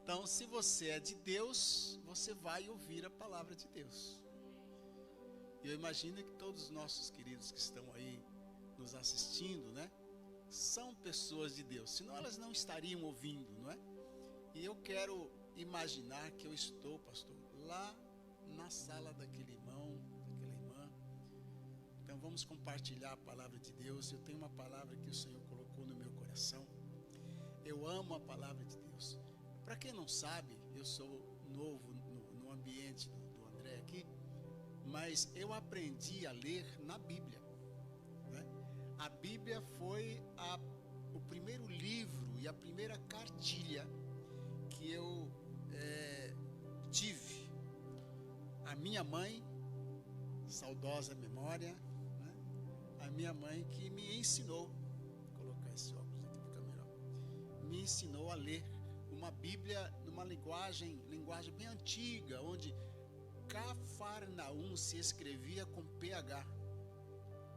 Então, se você é de Deus, você vai ouvir a palavra de Deus. Eu imagino que todos os nossos queridos que estão aí nos assistindo, né, são pessoas de Deus, senão elas não estariam ouvindo, não é? E eu quero imaginar que eu estou, pastor, lá na sala daquele irmão, daquela irmã. Então vamos compartilhar a palavra de Deus. Eu tenho uma palavra que o Senhor colocou no meu coração. Eu amo a palavra de Deus. Para quem não sabe, eu sou novo no ambiente do André aqui, mas eu aprendi a ler na Bíblia, né? A Bíblia foi o primeiro livro e a primeira cartilha que eu tive. A minha mãe, saudosa memória, né? A minha mãe que me ensinou, vou colocar esse óculos aqui fica melhor, me ensinou a ler uma Bíblia numa linguagem bem antiga, onde Cafarnaum se escrevia com PH.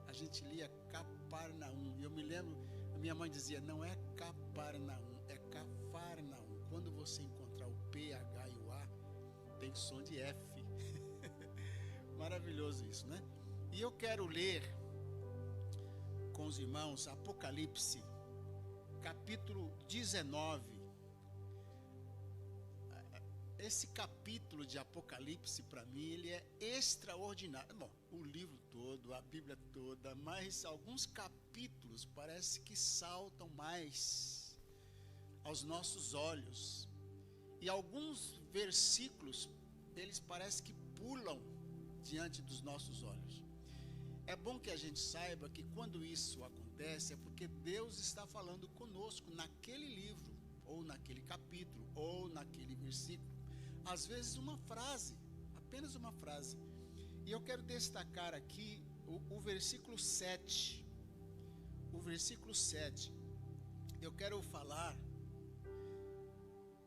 A gente lia Cafarnaum. E eu me lembro, a minha mãe dizia, não é Cafarnaum, é Cafarnaum. Quando você encontrar o PH e o A, tem som de F. Maravilhoso isso, né? E eu quero ler com os irmãos Apocalipse, capítulo 19. Esse capítulo de Apocalipse, para mim, ele é extraordinário. Bom, o livro todo, a Bíblia toda, mas alguns capítulos parece que saltam mais aos nossos olhos. E alguns versículos, eles parecem que pulam diante dos nossos olhos. É bom que a gente saiba que quando isso acontece, é porque Deus está falando conosco naquele livro, ou naquele capítulo, ou naquele versículo. Às vezes uma frase, apenas uma frase. E eu quero destacar aqui o versículo 7. O versículo 7. Eu quero falar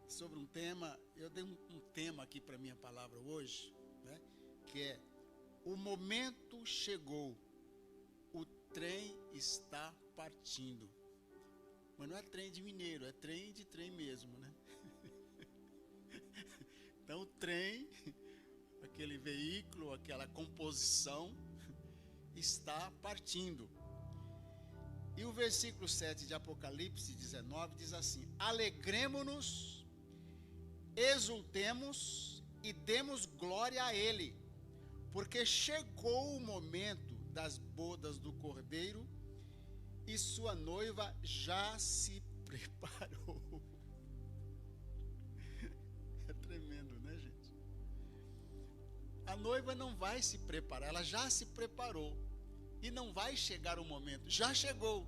sobre um tema. Eu dei um tema aqui para minha palavra hoje, né? Que é: o momento chegou, o trem está partindo. Mas não é trem de mineiro, é trem de trem mesmo, né? Então o trem, aquele veículo, aquela composição, está partindo. E o versículo 7 de Apocalipse 19 diz assim: alegremo-nos, exultemos e demos glória a Ele, porque chegou o momento das bodas do Cordeiro e sua noiva já se preparou. É tremendo, né, gente? A noiva não vai se preparar, ela já se preparou. E não vai chegar o momento, já chegou.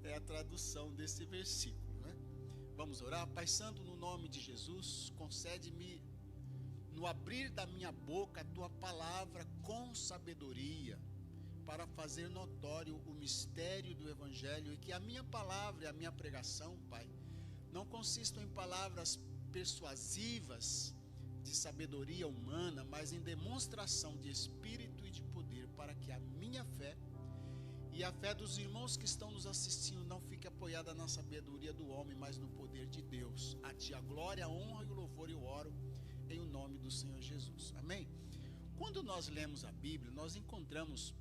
É a tradução desse versículo, né? Vamos orar? Pai Santo, no nome de Jesus, concede-me, no abrir da minha boca, a tua palavra com sabedoria, para fazer notório o mistério do Evangelho, e que a minha palavra e a minha pregação, Pai, não consistam em palavras persuasivas de sabedoria humana, mas em demonstração de espírito e de poder, para que a minha fé e a fé dos irmãos que estão nos assistindo não fique apoiada na sabedoria do homem, mas no poder de Deus. A Ti a glória, a honra e o louvor eu oro em o nome do Senhor Jesus. Amém? Quando nós lemos a Bíblia, nós encontramos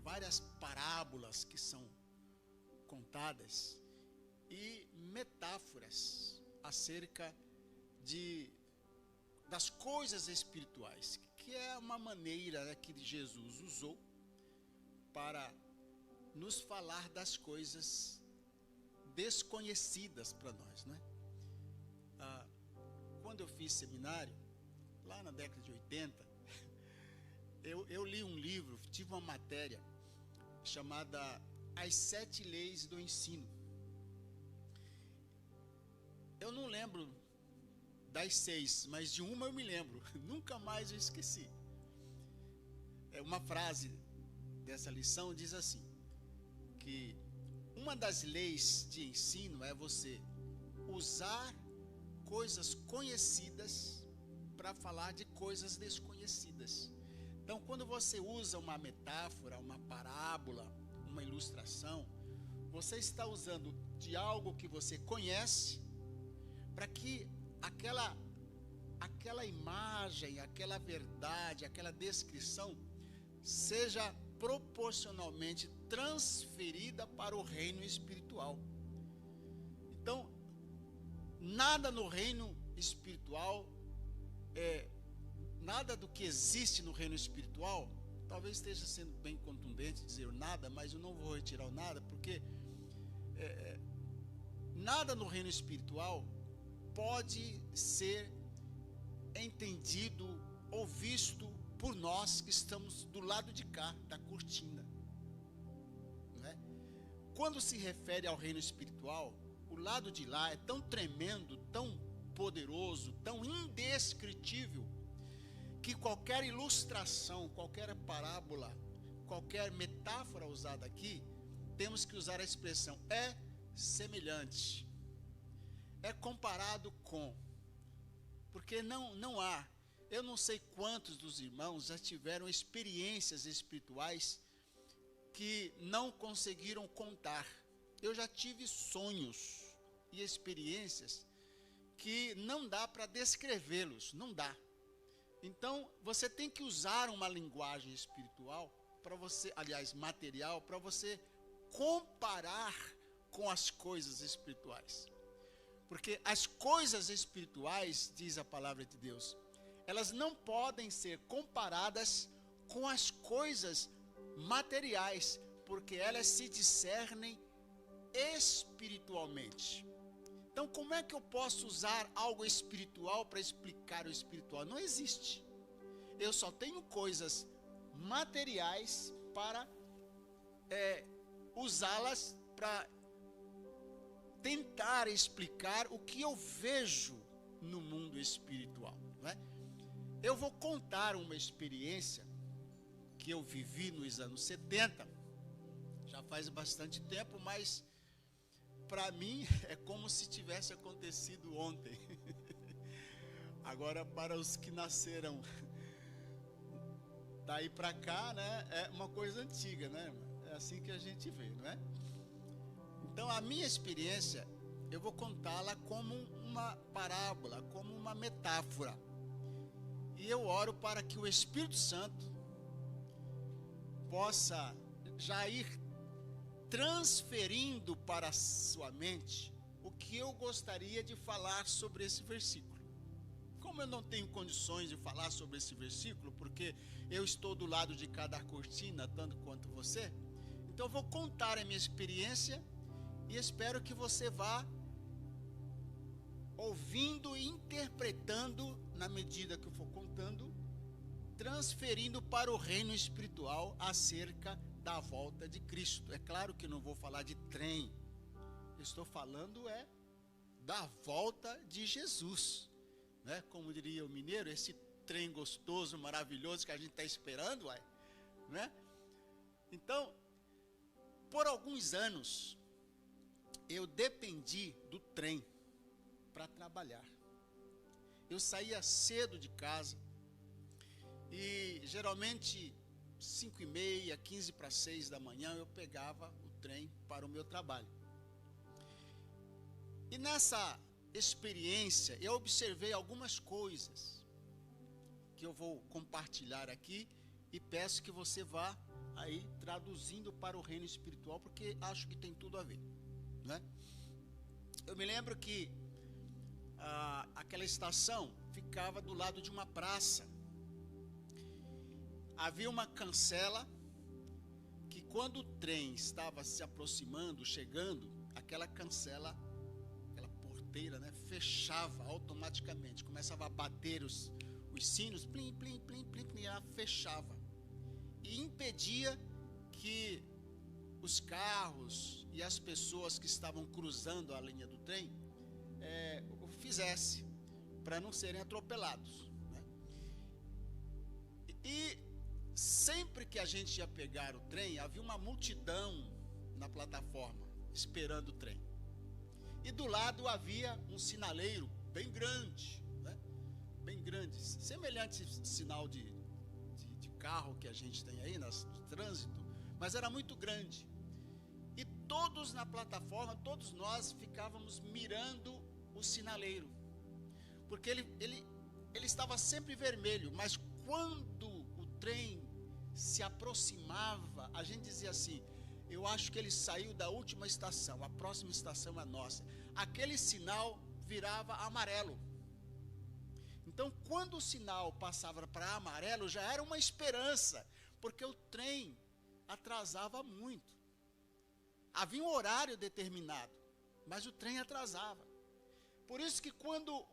várias parábolas que são contadas e metáforas acerca das coisas espirituais, que é uma maneira, né, que Jesus usou para nos falar das coisas desconhecidas para nós, né? Quando eu fiz seminário, lá na década de 80, eu li um livro, tive uma matéria chamada As 7 Leis do Ensino. Eu não lembro das 6, mas de uma eu me lembro. Nunca mais eu esqueci. Uma frase dessa lição diz assim, que uma das leis de ensino é você usar coisas conhecidas para falar de coisas desconhecidas. Então, quando você usa uma metáfora, uma parábola, uma ilustração, você está usando de algo que você conhece, para que aquela imagem, aquela verdade, aquela descrição seja proporcionalmente transferida para o reino espiritual. Então, nada no reino espiritual, nada do que existe no reino espiritual, talvez esteja sendo bem contundente dizer nada, mas eu não vou retirar o nada, porque nada no reino espiritual pode ser entendido ou visto por nós que estamos do lado de cá da cortina, não é? Quando se refere ao reino espiritual, o lado de lá é tão tremendo, tão poderoso, tão indescritível, que qualquer ilustração, qualquer parábola, qualquer metáfora usada aqui, temos que usar a expressão é semelhante, é comparado com, porque não há. Eu não sei quantos dos irmãos já tiveram experiências espirituais que não conseguiram contar. Eu já tive sonhos e experiências que não dá para descrevê-los, não dá. Então, você tem que usar uma linguagem espiritual para você, aliás, material, para você comparar com as coisas espirituais. Porque as coisas espirituais, diz a palavra de Deus, elas não podem ser comparadas com as coisas materiais, porque elas se discernem espiritualmente. Então, como é que eu posso usar algo espiritual para explicar o espiritual? Não existe. Eu só tenho coisas materiais para usá-las para tentar explicar o que eu vejo no mundo espiritual, não é? Eu vou contar uma experiência que eu vivi nos anos 70, já faz bastante tempo, mas para mim é como se tivesse acontecido ontem. Agora, para os que nasceram daí para cá, né, é uma coisa antiga, né? É assim que a gente vê, não é? Então, a minha experiência, eu vou contá-la como uma parábola, como uma metáfora. E eu oro para que o Espírito Santo possa já ir transferindo para a sua mente o que eu gostaria de falar sobre esse versículo. Como eu não tenho condições de falar sobre esse versículo, porque eu estou do lado de cada cortina, tanto quanto você, então eu vou contar a minha experiência e espero que você vá ouvindo e interpretando na medida que eu for contando, transferindo para o reino espiritual acerca da volta de Cristo. É claro que não vou falar de trem, eu estou falando da volta de Jesus, né? Como diria o mineiro, esse trem gostoso, maravilhoso que a gente está esperando, né? Então, por alguns anos, eu dependi do trem para trabalhar. Eu saía cedo de casa e geralmente 5h30, 5:45 da manhã eu pegava o trem para o meu trabalho. E nessa experiência eu observei algumas coisas que eu vou compartilhar aqui e peço que você vá aí traduzindo para o reino espiritual, porque acho que tem tudo a ver, né? Eu me lembro que aquela estação ficava do lado de uma praça. Havia uma cancela que quando o trem estava se aproximando, chegando, aquela cancela, aquela porteira, né, fechava automaticamente, começava a bater os sinos, plim, plim, plim, plim, plim, ela fechava e impedia que os carros e as pessoas que estavam cruzando a linha do trem o fizesse, para não serem atropelados, né? E sempre que a gente ia pegar o trem, havia uma multidão na plataforma, esperando o trem. E do lado havia um sinaleiro bem grande, né? Bem grande, semelhante sinal de carro que a gente tem aí, de trânsito, mas era muito grande. E todos na plataforma, todos nós ficávamos mirando o sinaleiro, porque ele estava sempre vermelho, mas quando o trem se aproximava, a gente dizia assim: eu acho que ele saiu da última estação, a próxima estação é nossa. Aquele sinal virava amarelo. Então, quando o sinal passava para amarelo, já era uma esperança, porque o trem atrasava muito. Havia um horário determinado, mas o trem atrasava. Por isso que quando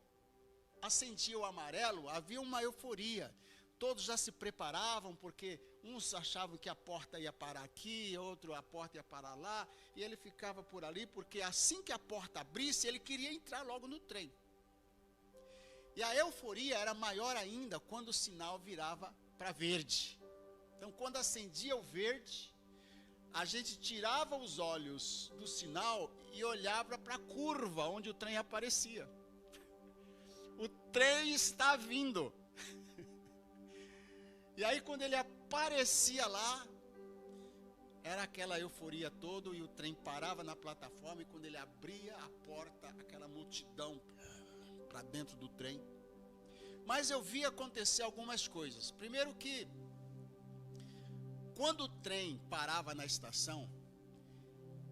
acendia o amarelo, havia uma euforia. Todos já se preparavam, porque uns achavam que a porta ia parar aqui, outro a porta ia parar lá, e ele ficava por ali, porque assim que a porta abrisse, ele queria entrar logo no trem. E a euforia era maior ainda quando o sinal virava para verde. Então, quando acendia o verde, a gente tirava os olhos do sinal e olhava para a curva onde o trem aparecia. O trem está vindo. E aí, quando ele aparecia lá, era aquela euforia toda, e o trem parava na plataforma, e quando ele abria a porta, aquela multidão para dentro do trem. Mas eu vi acontecer algumas coisas. Primeiro que, quando o trem parava na estação,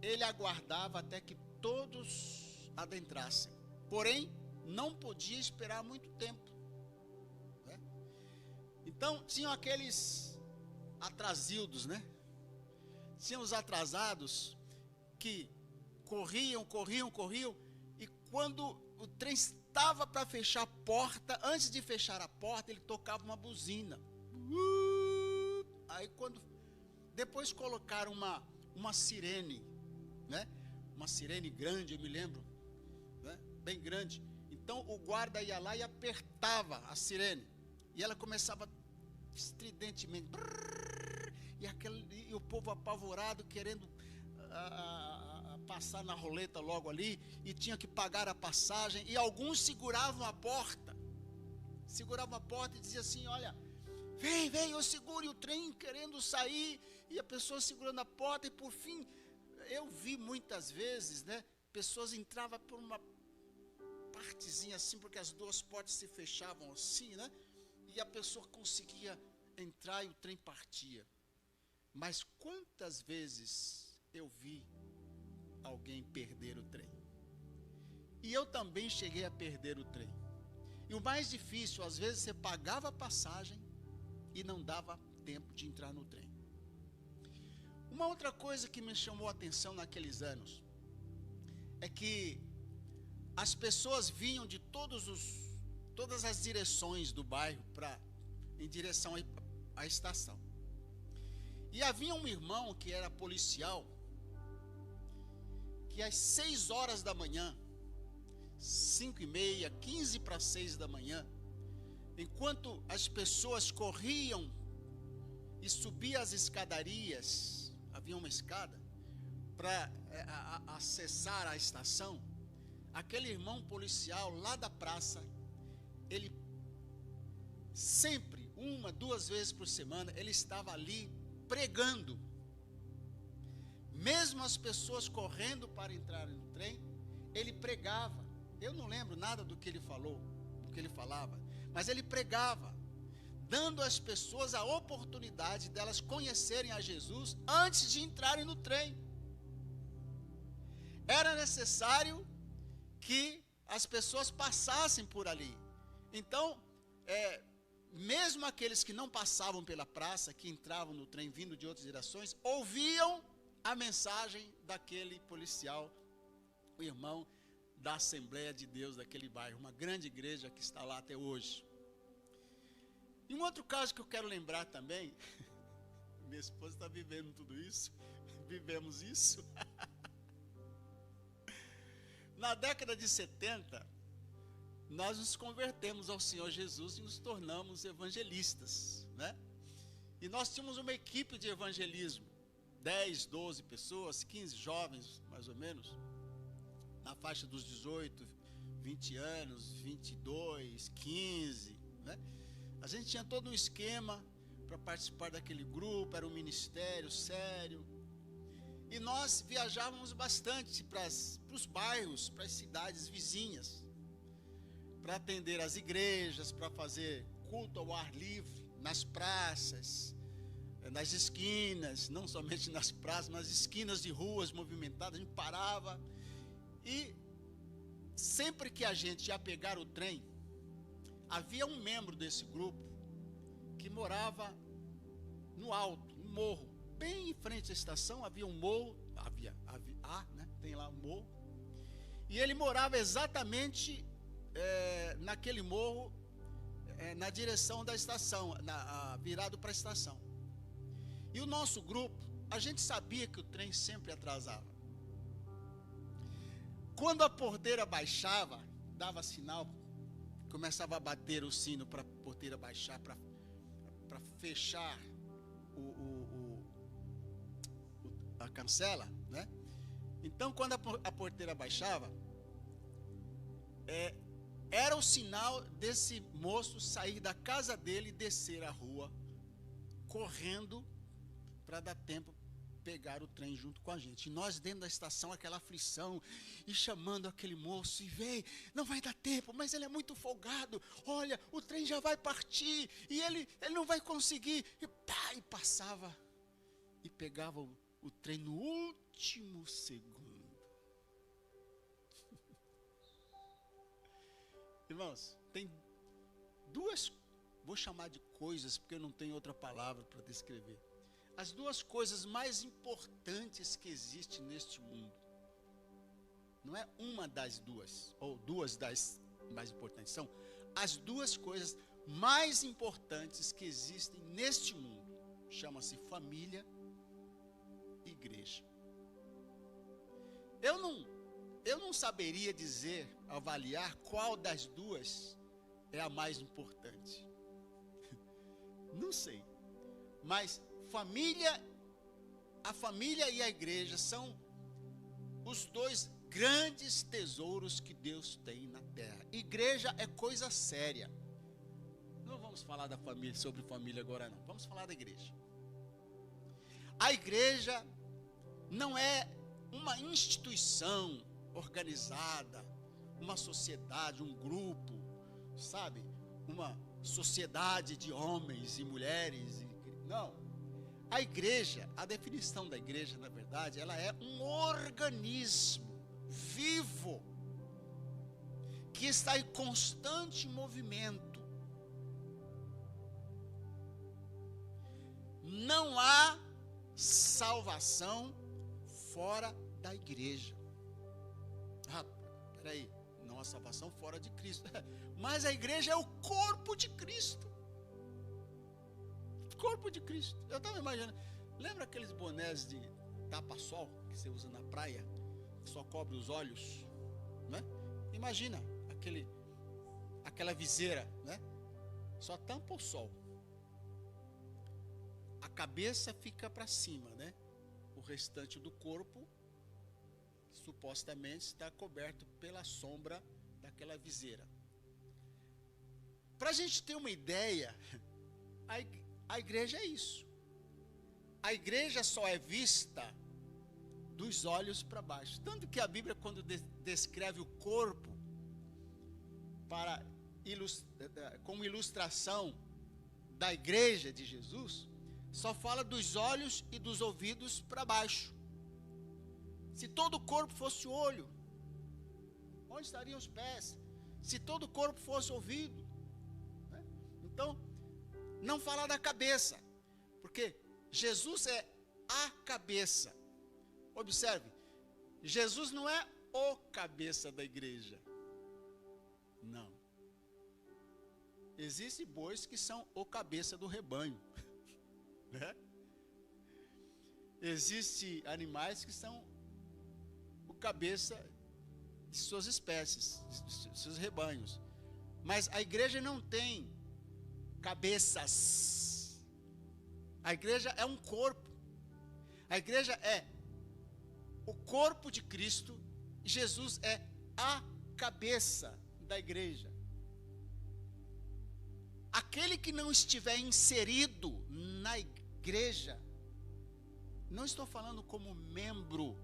ele aguardava até que todos adentrassem. Porém, não podia esperar muito tempo. Então, tinham aqueles atrasildos, né? Tinham os atrasados que corriam, e quando o trem estava para fechar a porta, antes de fechar a porta, ele tocava uma buzina. Aí depois colocaram uma sirene, né? Uma sirene grande, eu me lembro, né? Bem grande. Então o guarda ia lá e apertava a sirene, e ela começava estridentemente, e o povo apavorado, querendo passar na roleta logo ali, e tinha que pagar a passagem, e alguns seguravam a porta e diziam assim: olha, vem, eu segure o trem querendo sair, e a pessoa segurando a porta, e por fim, eu vi muitas vezes, né, pessoas entravam por uma partezinha assim, porque as duas portas se fechavam assim, né, e a pessoa conseguia entrar e o trem partia. Mas quantas vezes eu vi alguém perder o trem? E eu também cheguei a perder o trem. E o mais difícil, às vezes você pagava a passagem e não dava tempo de entrar no trem. Uma outra coisa que me chamou a atenção naqueles anos é que as pessoas vinham de todas as direções do bairro em direção à estação. E havia um irmão que era policial, que às 6 horas da manhã, 5:30, 15 para 6 da manhã, enquanto as pessoas corriam e subiam as escadarias, havia uma escada, para acessar a estação, aquele irmão policial lá da praça, ele sempre, 1, 2 vezes por semana, ele estava ali pregando. Mesmo as pessoas correndo para entrar no trem, ele pregava. Eu não lembro nada do que ele falou, do que ele falava, mas ele pregava, dando às pessoas a oportunidade delas conhecerem a Jesus antes de entrarem no trem. Era necessário que as pessoas passassem por ali. Então, mesmo aqueles que não passavam pela praça, que entravam no trem vindo de outras direções, ouviam a mensagem daquele policial, o irmão da Assembleia de Deus daquele bairro, uma grande igreja que está lá até hoje. E um outro caso que eu quero lembrar também, minha esposa está vivendo tudo isso, vivemos isso. Na década de 70, nós nos convertemos ao Senhor Jesus e nos tornamos evangelistas, né? E nós tínhamos uma equipe de evangelismo, 10, 12 pessoas, 15 jovens, mais ou menos, na faixa dos 18, 20 anos, 22, 15, né? A gente tinha todo um esquema para participar daquele grupo, era um ministério sério. E nós viajávamos bastante para os bairros, para as cidades vizinhas, para atender as igrejas, para fazer culto ao ar livre, nas praças, nas esquinas, não somente nas praças, nas esquinas de ruas movimentadas. A gente parava e sempre que a gente ia pegar o trem, havia um membro desse grupo que morava no alto, no morro, bem em frente à estação. Havia um morro, né? Tem lá um morro, e ele morava exatamente naquele morro, na direção da estação, virado para a estação. E o nosso grupo, a gente sabia que o trem sempre atrasava. Quando a porteira baixava, dava sinal, começava a bater o sino para a porteira baixar, para fechar a cancela, né? Então, quando a porteira baixava, era o sinal desse moço sair da casa dele e descer a rua, correndo, para dar tempo pegar o trem junto com a gente. E nós dentro da estação, aquela aflição, e chamando aquele moço, e vem, não vai dar tempo, mas ele é muito folgado, olha, o trem já vai partir, e ele não vai conseguir, e passava, e pegava o trem no último segundo. Irmãos, tem duas, vou chamar de coisas, porque eu não tenho outra palavra para descrever. As duas coisas mais importantes que existem neste mundo. Não é uma das duas, ou duas das mais importantes. São as duas coisas mais importantes que existem neste mundo. Chama-se família e igreja. Eu não saberia dizer, avaliar qual das duas é a mais importante. Não sei. Mas a família e a igreja são os dois grandes tesouros que Deus tem na terra. Igreja é coisa séria. Não vamos falar da família, sobre família agora não. Vamos falar da igreja. A igreja não é uma instituição organizada, uma sociedade, um grupo, sabe? Uma sociedade de homens e mulheres. Não. A igreja, a definição da igreja, na verdade, ela é um organismo vivo, que está em constante movimento. Não há salvação fora da igreja. Peraí, não há salvação fora de Cristo. Mas a igreja é o corpo de Cristo. Corpo de Cristo. Eu estava imaginando, lembra aqueles bonés de tapa-sol que você usa na praia, que só cobre os olhos, né? Imagina aquela viseira, né? Só tampa o sol. A cabeça fica para cima, né? O restante do corpo supostamente está coberto pela sombra daquela viseira. Para a gente ter uma ideia, a igreja é isso. A igreja só é vista dos olhos para baixo. Tanto que a Bíblia, quando descreve o corpo como ilustração da igreja de Jesus, só fala dos olhos e dos ouvidos para baixo. Se todo o corpo fosse olho, onde estariam os pés? Se todo o corpo fosse ouvido, né? Então, não falar da cabeça, porque Jesus é a cabeça. Observe, Jesus não é o cabeça da igreja. Não. Existem bois que são o cabeça do rebanho, né? Existem animais que são o cabeça de suas espécies, de seus rebanhos. Mas a igreja não tem cabeças. A igreja é um corpo. A igreja é o corpo de Cristo. E Jesus é a cabeça da igreja. Aquele que não estiver inserido na igreja Não estou falando como membro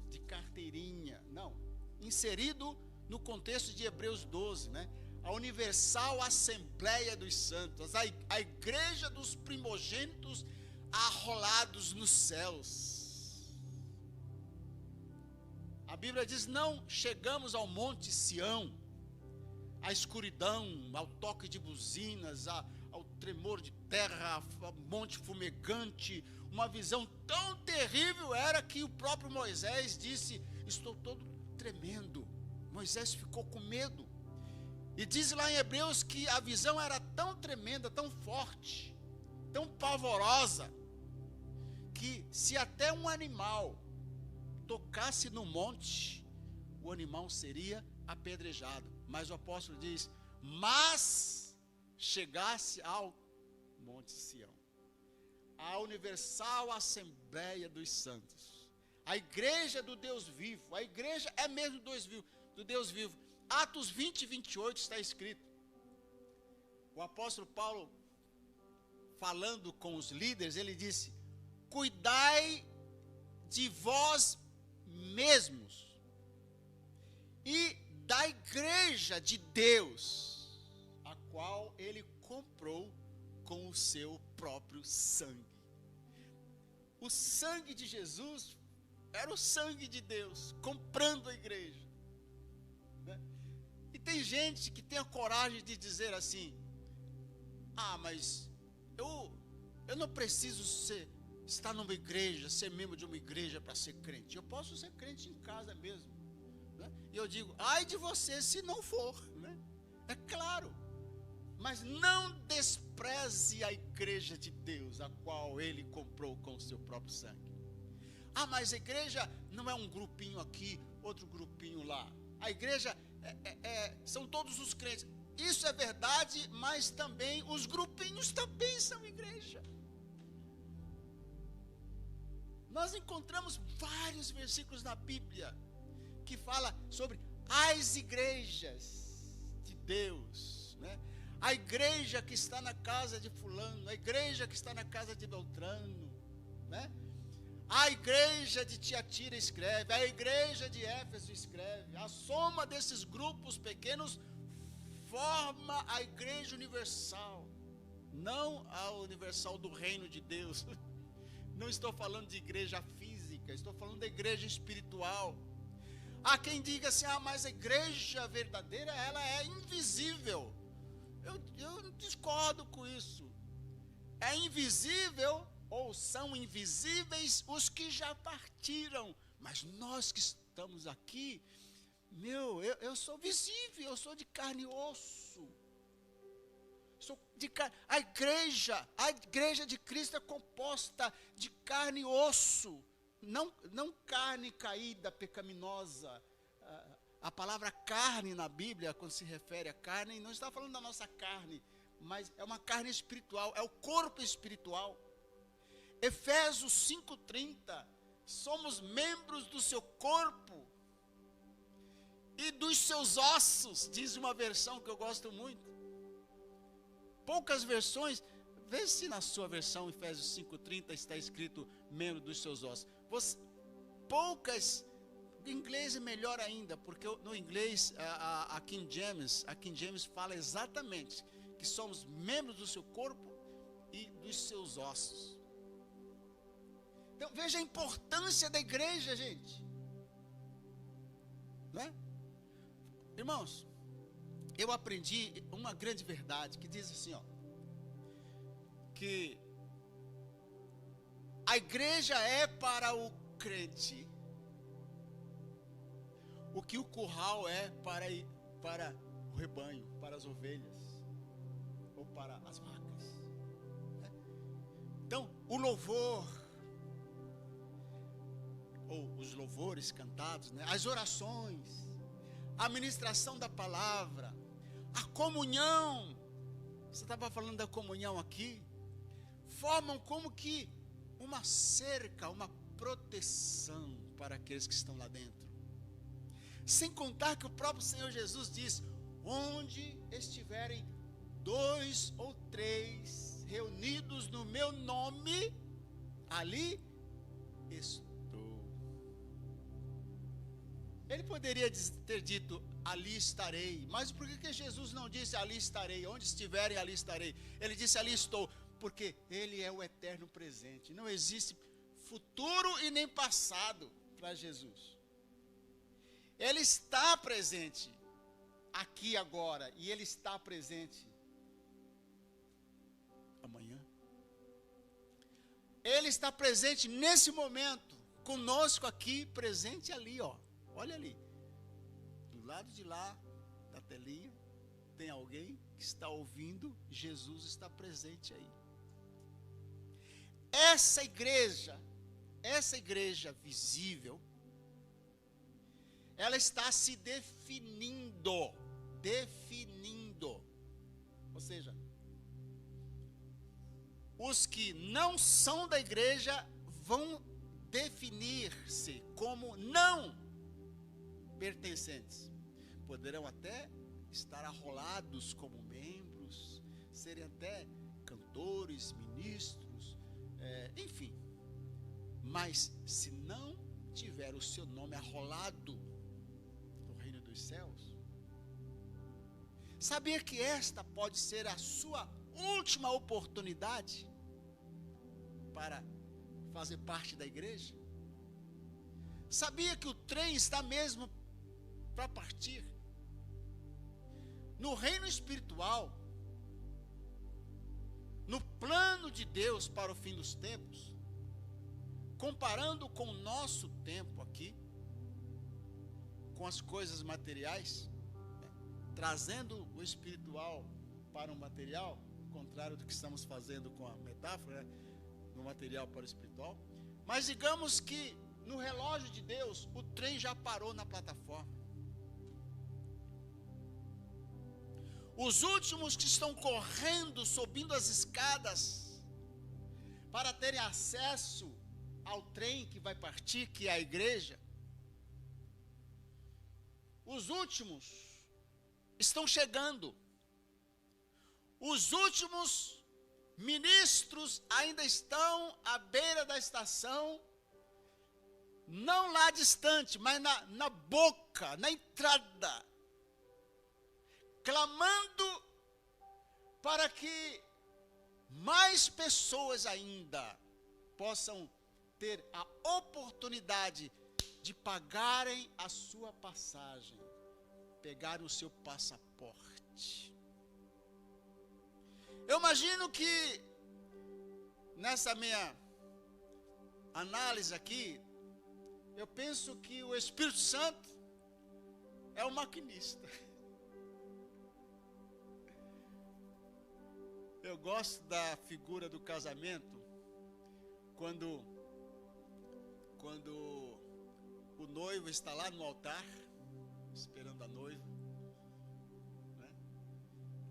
de carteirinha, não. Inserido no contexto de Hebreus 12, né? A universal Assembleia dos Santos, a igreja dos primogênitos arrolados nos céus. A Bíblia diz: não chegamos ao Monte Sião, à escuridão, ao toque de buzinas, ao tremor de terra, ao monte fumegante. Uma visão tão terrível era que o próprio Moisés disse: estou todo tremendo. Moisés ficou com medo. E diz lá em Hebreus que a visão era tão tremenda, tão forte, tão pavorosa, que se até um animal tocasse no monte, o animal seria apedrejado. Mas o apóstolo diz: mas chegasse ao Monte Sião, a universal Assembleia dos Santos, a igreja do Deus vivo, a igreja é mesmo do Deus vivo. Atos 20 e 28 está escrito. O apóstolo Paulo, falando com os líderes, ele disse: cuidai de vós mesmos e da igreja de Deus, a qual ele comprou com o seu próprio sangue. O sangue de Jesus era o sangue de Deus, comprando a igreja, né? E tem gente que tem a coragem de dizer assim: mas eu não preciso estar numa igreja, ser membro de uma igreja para ser crente. Eu posso ser crente em casa mesmo, né? E eu digo: ai de você se não for, né? É claro. Mas não despreze a igreja de Deus, a qual ele comprou com o seu próprio sangue. Mas a igreja não é um grupinho aqui, outro grupinho lá. A igreja são todos os crentes. Isso é verdade, mas também os grupinhos também são igreja. Nós encontramos vários versículos na Bíblia que fala sobre as igrejas de Deus, né? A igreja que está na casa de fulano, a igreja que está na casa de Beltrano, né? A igreja de Tiatira escreve, a igreja de Éfeso escreve. A soma desses grupos pequenos forma a igreja universal, não a universal do reino de Deus. Não estou falando de igreja física, estou falando da igreja espiritual. Há quem diga assim: mas a igreja verdadeira, ela é invisível. Eu discordo com isso. É invisível, ou são invisíveis os que já partiram, mas nós que estamos aqui, eu sou visível, eu sou de carne e osso. A igreja de Cristo é composta de carne e osso, não carne caída, pecaminosa. A palavra carne na Bíblia, quando se refere a carne, não está falando da nossa carne, mas é uma carne espiritual, é o corpo espiritual. Efésios 5:30, somos membros do seu corpo e dos seus ossos, diz uma versão que eu gosto muito. Poucas versões, vê se na sua versão, Efésios 5:30, está escrito membro dos seus ossos. Poucas. Em inglês é melhor ainda, porque no inglês a King James fala exatamente que somos membros do seu corpo e dos seus ossos. Então veja a importância da igreja, gente, né? Irmãos, eu aprendi uma grande verdade que diz assim, que a igreja é para o crente o que o curral é para o rebanho, para as ovelhas, ou para as vacas, né? Então, o louvor, ou os louvores cantados, né? As orações, a ministração da palavra, a comunhão, você estava falando da comunhão aqui, formam como que uma cerca, uma proteção para aqueles que estão lá dentro. Sem contar que o próprio Senhor Jesus diz: onde estiverem 2 ou 3 reunidos no meu nome, ali estou. Ele poderia ter dito, ali estarei. Mas por que Jesus não disse, ali estarei? Onde estiverem, ali estarei. Ele disse, ali estou. Porque Ele é o eterno presente. Não existe futuro e nem passado para Jesus. Ele está presente aqui agora. E Ele está presente amanhã. Ele está presente nesse momento. Conosco aqui, presente ali, ó. Olha ali, do lado de lá da telinha, tem alguém que está ouvindo, Jesus está presente aí. Essa igreja visível, ela está se definindo. Ou seja, os que não são da igreja vão definir-se como não pertencentes. Poderão até estar arrolados como membros, serem até cantores, ministros, enfim. Mas se não tiver o seu nome arrolado no reino dos céus, sabia que esta pode ser a sua última oportunidade para fazer parte da igreja? Sabia que o trem está mesmo para partir? No reino espiritual, no plano de Deus para o fim dos tempos, comparando com o nosso tempo aqui, com as coisas materiais, trazendo o espiritual para o material, ao contrário do que estamos fazendo com a metáfora, do material para o espiritual. Mas digamos que no relógio de Deus, o trem já parou na plataforma. Os últimos que estão correndo, subindo as escadas, para terem acesso ao trem que vai partir, que é a igreja, os últimos estão chegando. Os últimos ministros ainda estão à beira da estação, não lá distante, mas na boca, na entrada, clamando para que mais pessoas ainda possam ter a oportunidade de pagarem a sua passagem, pegarem o seu passaporte. Eu imagino que nessa minha análise aqui, eu penso que o Espírito Santo é o maquinista. Eu gosto da figura do casamento, quando o noivo está lá no altar, esperando a noiva, né?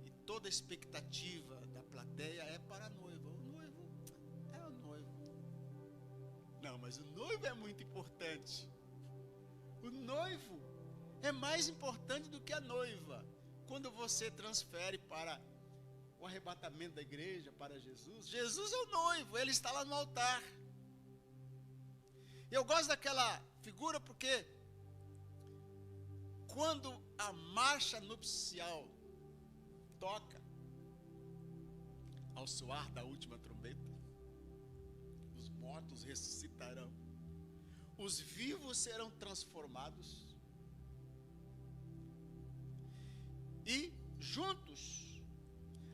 E toda a expectativa da plateia é para a noiva. O noivo é o noivo. Não, mas o noivo é muito importante. O noivo é mais importante do que a noiva. Quando você transfere para o arrebatamento da igreja para Jesus, Jesus é o noivo, ele está lá no altar. Eu gosto daquela figura porque quando a marcha nupcial toca, ao soar da última trombeta, os mortos ressuscitarão, os vivos serão transformados e juntos,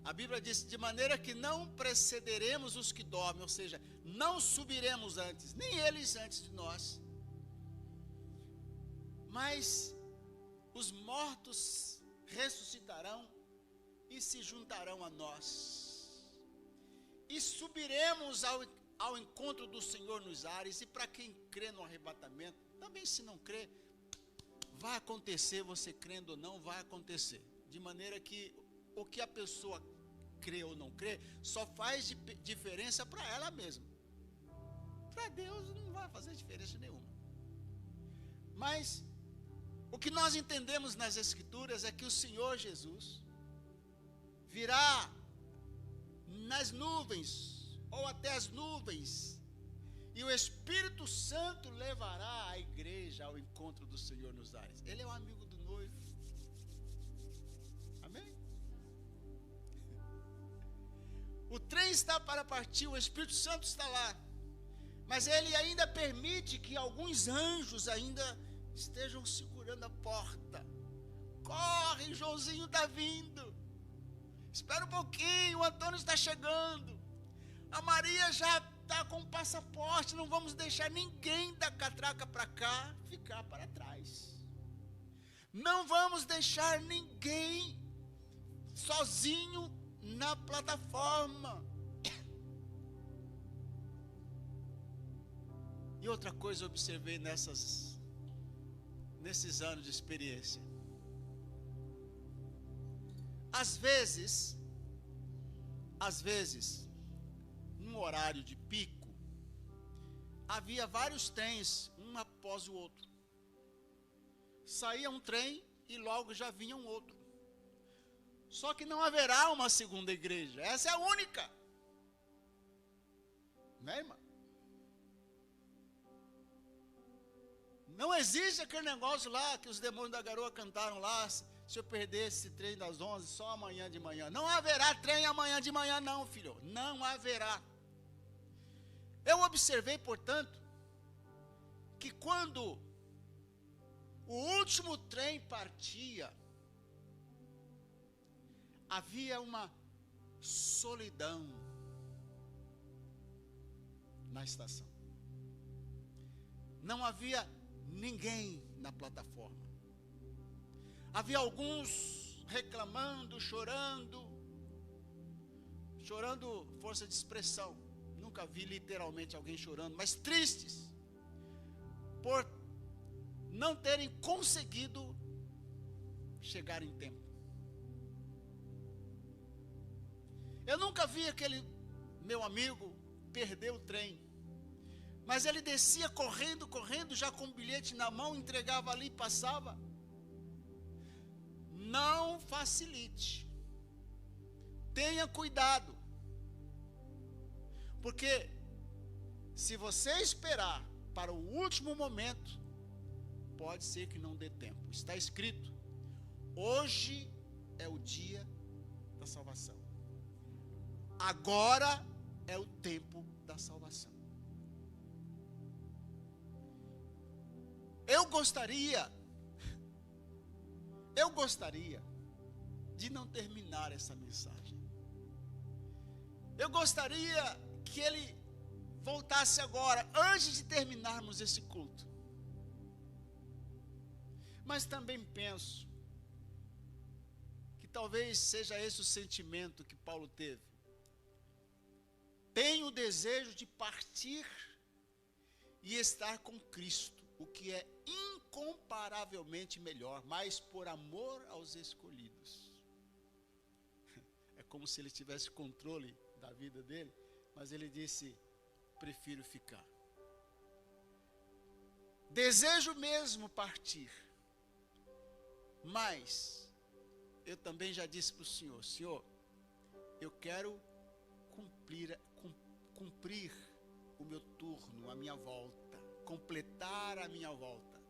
a Bíblia diz, de maneira que não precederemos os que dormem, ou seja, não subiremos antes, nem eles antes de nós, mas os mortos ressuscitarão e se juntarão a nós, e subiremos ao encontro do Senhor nos ares. E para quem crê no arrebatamento, também se não crê, vai acontecer, você crendo ou não, vai acontecer, de maneira que o que a pessoa crê ou não crê, só faz diferença para ela mesma. Para Deus não vai fazer diferença nenhuma. Mas o que nós entendemos nas Escrituras é que o Senhor Jesus virá nas nuvens, ou até as nuvens, E o Espírito Santo levará a igreja ao encontro do Senhor nos ares. Ele é o amigo do noivo. Amém? O trem está para partir, o Espírito Santo está lá. Mas ele ainda permite que alguns anjos ainda estejam segurando a porta. Corre, Joãozinho está vindo. Espera um pouquinho, o Antônio está chegando. A Maria já está com o passaporte. Não vamos deixar ninguém da catraca para cá ficar para trás. Não vamos deixar ninguém sozinho na plataforma. E outra coisa eu observei nesses anos de experiência. Às vezes, num horário de pico, havia vários trens, um após o outro. Saía um trem e logo já vinha um outro. Só que não haverá uma segunda igreja. Essa é a única. Né, irmã? Não existe aquele negócio lá que os demônios da garoa cantaram lá. Se eu perder esse trem das 11, só amanhã de manhã. Não haverá trem amanhã de manhã não, filho. Não haverá. Eu observei, portanto, que quando o último trem partia, havia uma solidão na estação. Não havia ninguém na plataforma. Havia alguns reclamando, chorando força de expressão. Nunca vi literalmente alguém chorando, mas tristes por não terem conseguido chegar em tempo. Eu nunca vi aquele meu amigo perder o trem, mas ele descia correndo, já com o bilhete na mão, entregava ali e passava. Não facilite. Tenha cuidado. Porque se você esperar para o último momento, pode ser que não dê tempo. Está escrito: hoje é o dia da salvação. Agora é o tempo da salvação. Eu gostaria de não terminar essa mensagem. Eu gostaria que ele voltasse agora, antes de terminarmos esse culto. Mas também penso que talvez seja esse o sentimento que Paulo teve. Tenho o desejo de partir e estar com Cristo, o que é incomparavelmente melhor, mas por amor aos escolhidos. É como se ele tivesse controle da vida dele, mas ele disse: prefiro ficar. Desejo mesmo partir, mas eu também já disse para o Senhor: Senhor, eu quero cumprir o meu turno, a minha volta, completar a minha volta.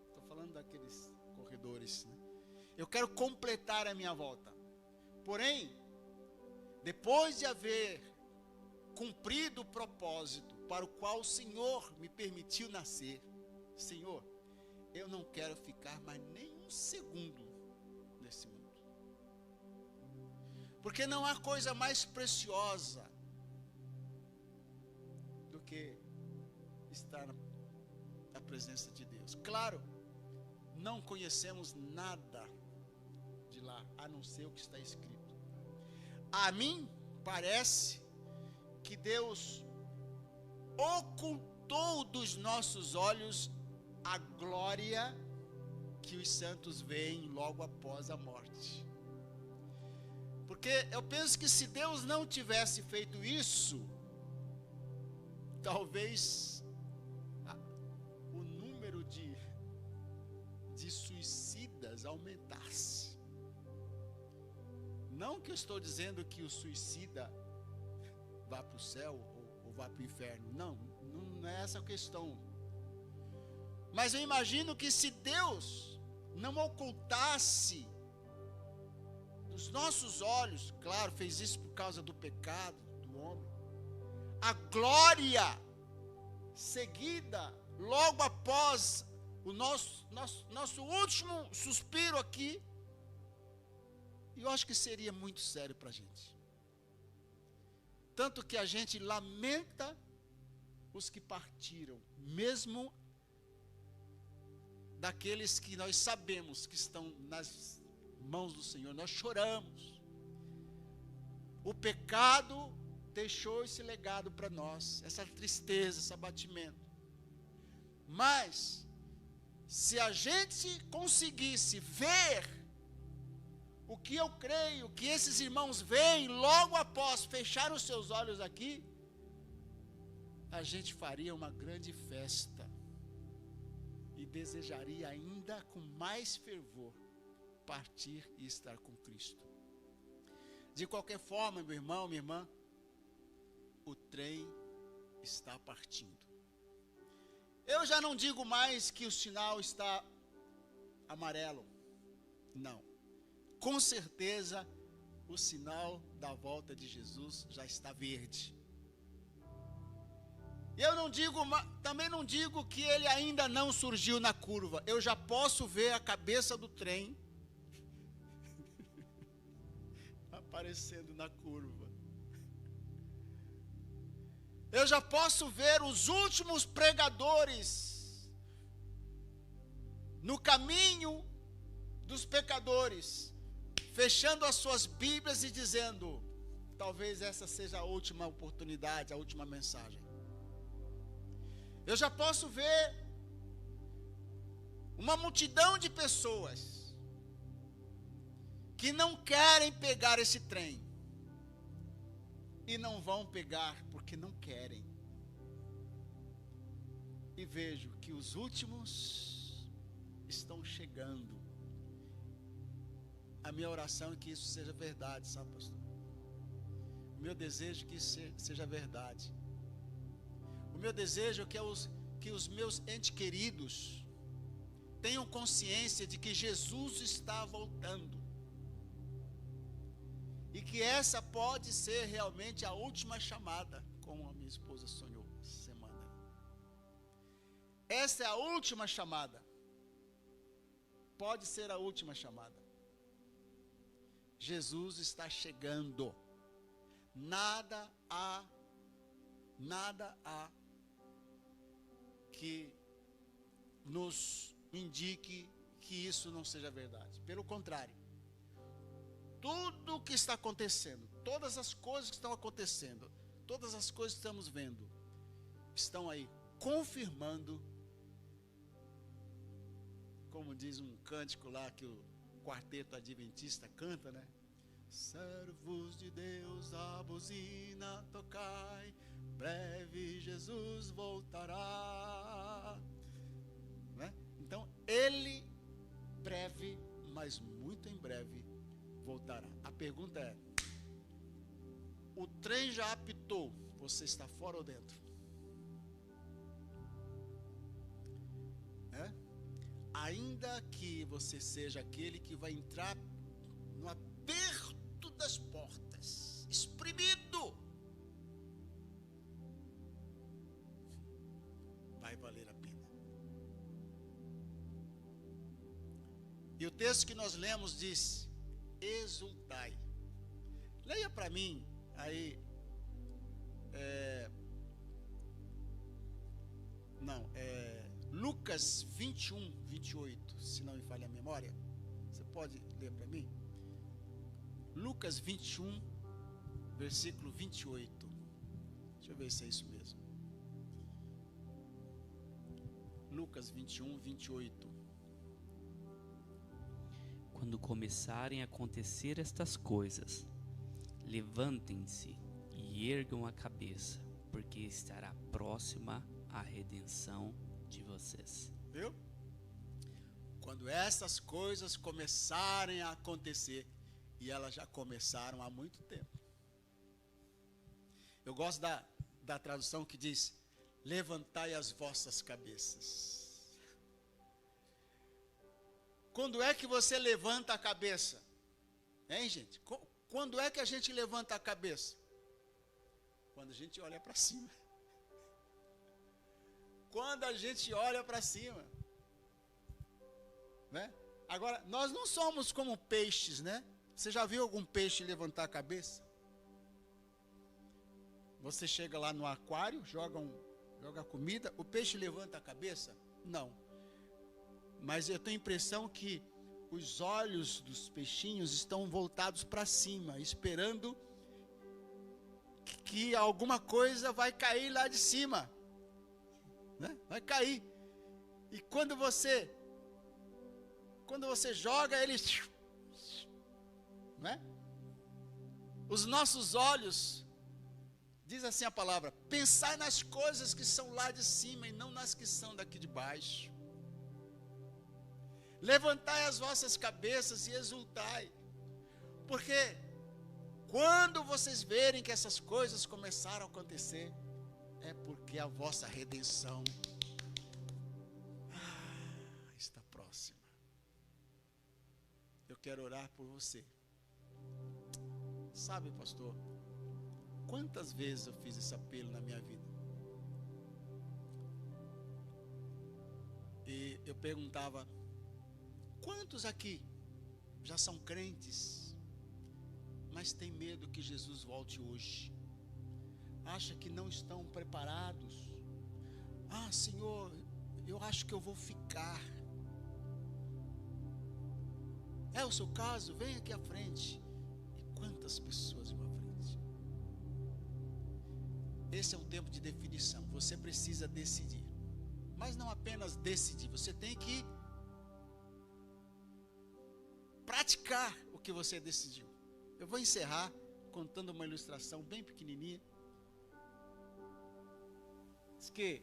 Estou falando daqueles corredores, né? Eu quero completar a minha volta. Porém, depois de haver cumprido o propósito para o qual o Senhor me permitiu nascer, Senhor, eu não quero ficar mais nem um segundo nesse mundo. Porque não há coisa mais preciosa do que estar na presença de Deus. Claro, não conhecemos nada de lá, a não ser o que está escrito. A mim parece que Deus ocultou dos nossos olhos a glória que os santos veem logo após a morte. Porque eu penso que se Deus não tivesse feito isso, talvez o número de suicidas aumentasse. Não que eu estou dizendo que o suicida vá para o céu ou vá para o inferno. Não, não é essa a questão. Mas eu imagino que se Deus não ocultasse dos nossos olhos, claro, fez isso por causa do pecado do homem, a glória seguida, logo após o nosso último suspiro aqui, eu acho que seria muito sério para a gente. Tanto que a gente lamenta os que partiram, mesmo daqueles que nós sabemos que estão nas mãos do Senhor, nós choramos. O pecado deixou esse legado para nós, essa tristeza, esse abatimento. Mas, se a gente conseguisse ver o que eu creio que esses irmãos veem logo após fechar os seus olhos aqui, a gente faria uma grande festa e desejaria ainda com mais fervor partir e estar com Cristo. De qualquer forma, meu irmão, minha irmã, o trem está partindo. Eu já não digo mais que o sinal está amarelo. Não. Com certeza, o sinal da volta de Jesus já está verde. Eu não digo, também não digo que ele ainda não surgiu na curva. Eu já posso ver a cabeça do trem aparecendo na curva. Eu já posso ver os últimos pregadores no caminho dos pecadores, fechando as suas Bíblias e dizendo: talvez essa seja a última oportunidade, a última mensagem. Eu já posso ver uma multidão de pessoas que não querem pegar esse trem e não vão pegar porque não querem. E vejo que os últimos estão chegando. A minha oração é que isso seja verdade, sabe, pastor? O meu desejo é que isso seja verdade. O meu desejo é que os meus entes queridos tenham consciência de que Jesus está voltando. E que essa pode ser realmente a última chamada, como a minha esposa sonhou essa semana. Essa é a última chamada. Pode ser a última chamada. Jesus está chegando. Nada há que nos indique que isso não seja verdade. Pelo contrário, tudo o que está acontecendo, todas as coisas que estão acontecendo, todas as coisas que estamos vendo, estão aí confirmando, como diz um cântico lá que o quarteto adventista canta, né? Servos de Deus, a buzina tocai, breve Jesus voltará. Né? Então, ele breve, mas muito em breve voltará. A pergunta é: o trem já apitou, você está fora ou dentro? Ainda que você seja aquele que vai entrar no aperto das portas, espremido, vai valer a pena. E o texto que nós lemos diz: exultai. Leia para mim aí, Lucas 21, 28, se não me falha a memória. Você pode ler para mim? Lucas 21, versículo 28. Deixa eu ver se é isso mesmo. Lucas 21, 28. Quando começarem a acontecer estas coisas, levantem-se e ergam a cabeça, porque estará próxima a redenção de vocês. Viu? Quando essas coisas começarem a acontecer, e elas já começaram há muito tempo. Eu gosto da tradução que diz: levantai as vossas cabeças. Quando é que você levanta a cabeça? Hein, gente? Quando é que a gente levanta a cabeça? Quando a gente olha para cima. Quando a gente olha para cima. Né? Agora, nós não somos como peixes, né? Você já viu algum peixe levantar a cabeça? Você chega lá no aquário, joga comida, o peixe levanta a cabeça? Não. Mas eu tenho a impressão que os olhos dos peixinhos estão voltados para cima, esperando que alguma coisa vai cair lá de cima. Né? Vai cair. E quando você joga, eles... Né? Os nossos olhos, diz assim a palavra, pensai nas coisas que são lá de cima e não nas que são daqui de baixo. Levantai as vossas cabeças e exultai, porque quando vocês verem que essas coisas começaram a acontecer, é porque a vossa redenção está próxima. Eu quero orar por você. Sabe, pastor, quantas vezes eu fiz esse apelo na minha vida? E eu perguntava: quantos aqui já são crentes, mas tem medo que Jesus volte hoje? Acha que não estão preparados? Ah, Senhor, eu acho que eu vou ficar. É o seu caso? Vem aqui à frente. E quantas pessoas vão à frente? Esse é um tempo de definição. Você precisa decidir. Mas não apenas decidir, você tem que praticar o que você decidiu. Eu vou encerrar contando uma ilustração bem pequenininha. Diz que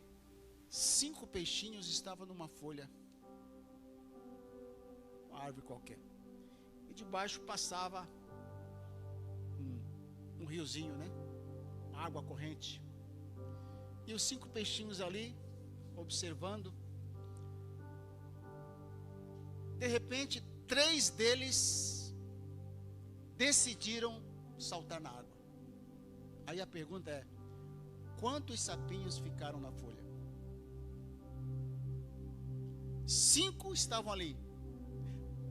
5 peixinhos estavam numa folha, uma árvore qualquer, e debaixo passava um riozinho, né? Uma água corrente. E os 5 peixinhos ali, observando, de repente 3 deles decidiram saltar na água. Aí a pergunta é: quantos sapinhos ficaram na folha? 5 estavam ali,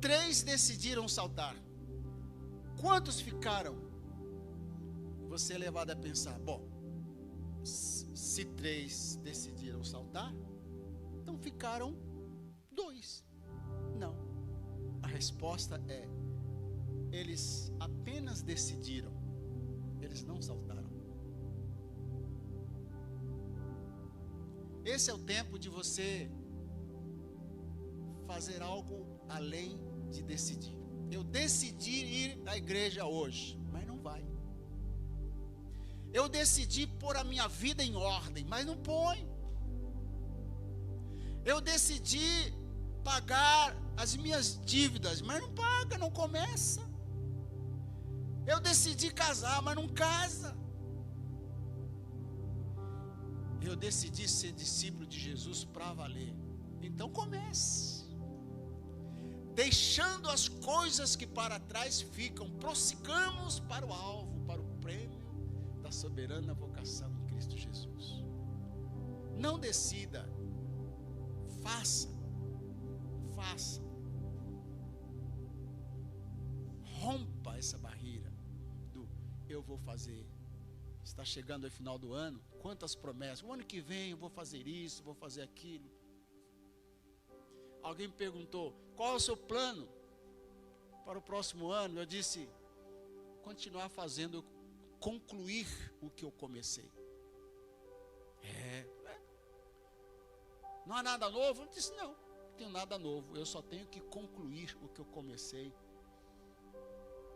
3 decidiram saltar. Quantos ficaram? Você é levado a pensar: bom, se 3 decidiram saltar, então ficaram 2. Não. A resposta é: eles apenas decidiram, eles não saltaram. Esse é o tempo de você fazer algo além de decidir. Eu decidi ir à igreja hoje, mas não vai. Eu decidi pôr a minha vida em ordem, mas não põe. Eu decidi pagar as minhas dívidas, mas não paga, não começa. Eu decidi casar, mas não casa. Eu decidi ser discípulo de Jesus para valer. Então comece. Deixando as coisas que para trás ficam, prossigamos para o alvo, para o prêmio da soberana vocação em Cristo Jesus. Não decida, faça. Rompa essa barreira do eu vou fazer. Está chegando ao final do ano, quantas promessas? O ano que vem eu vou fazer isso, vou fazer aquilo. Alguém me perguntou: qual é o seu plano para o próximo ano? Eu disse: continuar fazendo, concluir o que eu comecei. Não há nada novo? Eu disse: não tenho nada novo, eu só tenho que concluir o que eu comecei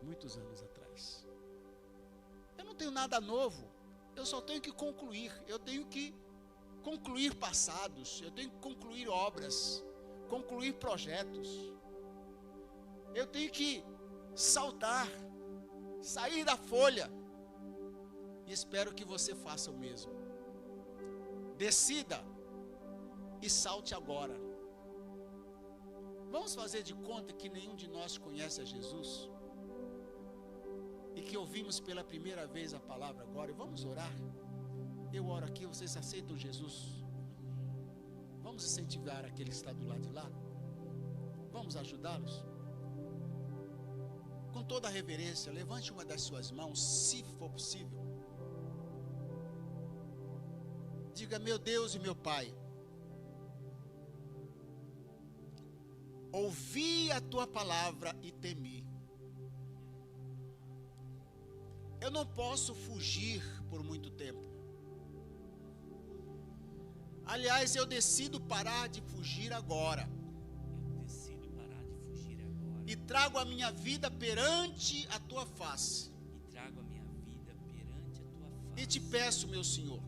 muitos anos atrás. Eu não tenho nada novo, eu só tenho que concluir. Eu tenho que concluir passados, eu tenho que concluir obras, concluir projetos. Eu tenho que saltar, sair da folha. E espero que você faça o mesmo. Decida e salte agora. Vamos fazer de conta que nenhum de nós conhece a Jesus e que ouvimos pela primeira vez a palavra agora. E vamos orar. Eu oro aqui, vocês aceitam Jesus? Vamos incentivar aquele que está do lado de lá. Vamos ajudá-los. Com toda a reverência, levante uma das suas mãos, se for possível. Diga: meu Deus e meu Pai, ouvi a tua palavra e temi. Eu não posso fugir por muito tempo. Aliás, eu decido parar de fugir agora. E trago a minha vida perante a tua face. E te peço, meu Senhor,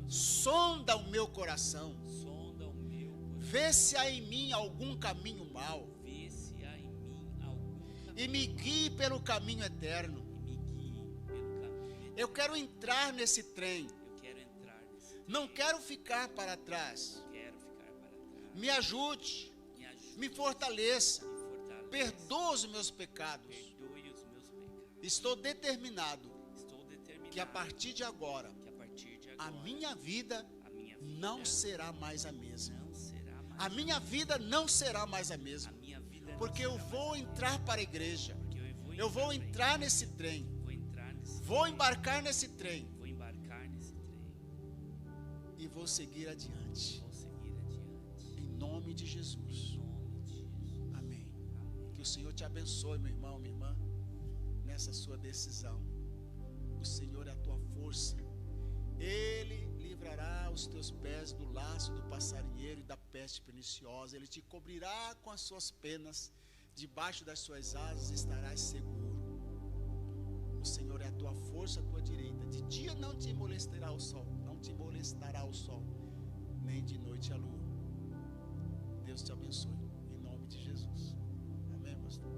sonda o meu coração. Vê se há em mim algum caminho mau. E me guie pelo caminho eterno. Eu quero entrar nesse trem. Não quero ficar para trás. Me ajude. Me fortaleça. Perdoa os meus pecados. Estou determinado que a partir de agora a minha vida não será mais a mesma. A minha vida não será mais a mesma. Porque eu vou entrar para a igreja. Eu vou entrar nesse trem. Vou embarcar nesse trem. E vou seguir adiante. Em nome de Jesus. Amém. Que o Senhor te abençoe, meu irmão, minha irmã, nessa sua decisão. O Senhor é a tua força. Ele livrará os teus pés do laço do passarinheiro e da peste perniciosa. Ele te cobrirá com as suas penas. Debaixo das suas asas estarás seguro. O Senhor é a tua força, a tua direita. De dia não te molestará o sol. Não te molestará o sol, nem de noite a lua. Deus te abençoe. Em nome de Jesus. Amém, pastor?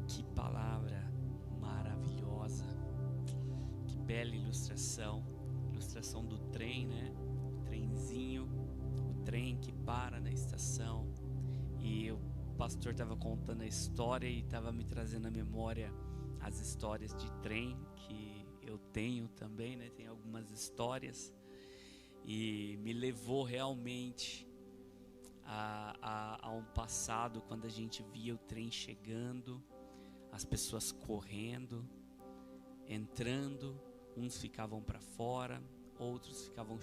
Que palavra maravilhosa. Que bela ilustração. Ilustração do trem, né? O trenzinho. O trem que para na estação. E o pastor estava contando a história e estava me trazendo à memória as histórias de trem que eu tenho também, né? Tem algumas histórias. E me levou realmente a um passado quando a gente via o trem chegando, as pessoas correndo, entrando, uns ficavam para fora, outros ficavam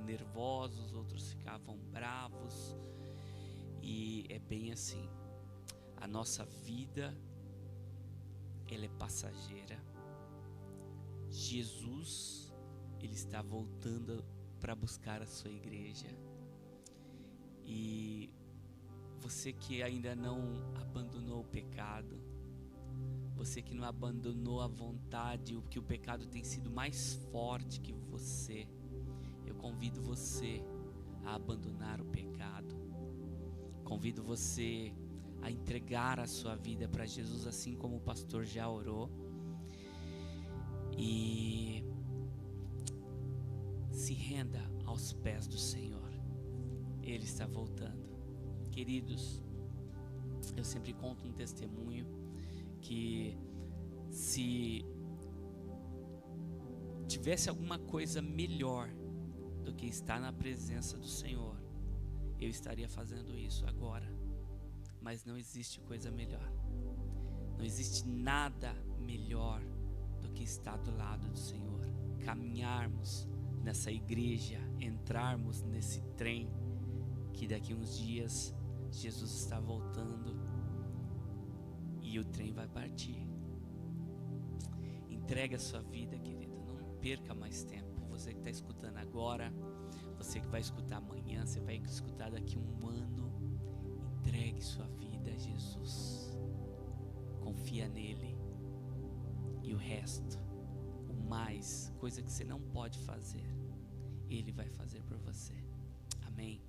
nervosos, outros ficavam bravos. E é bem assim, a nossa vida, ela é passageira. Jesus, Ele está voltando para buscar a sua igreja. E você que ainda não abandonou o pecado, você que não abandonou a vontade, o que o pecado tem sido mais forte que você, eu convido você a abandonar o pecado. Convido você a entregar a sua vida para Jesus, assim como o pastor já orou. E se renda aos pés do Senhor. Ele está voltando. Queridos, eu sempre conto um testemunho que se tivesse alguma coisa melhor do que estar na presença do Senhor, eu estaria fazendo isso agora. Mas não existe coisa melhor. Não existe nada melhor do que estar do lado do Senhor. Caminharmos nessa igreja, entrarmos nesse trem que daqui uns dias Jesus está voltando e o trem vai partir. Entregue a sua vida, querido. Não perca mais tempo. Você que está escutando agora, você que vai escutar amanhã, você vai escutar daqui um ano. Entregue sua vida a Jesus. Confia nele. E o resto, o mais, coisa que você não pode fazer, Ele vai fazer por você. Amém.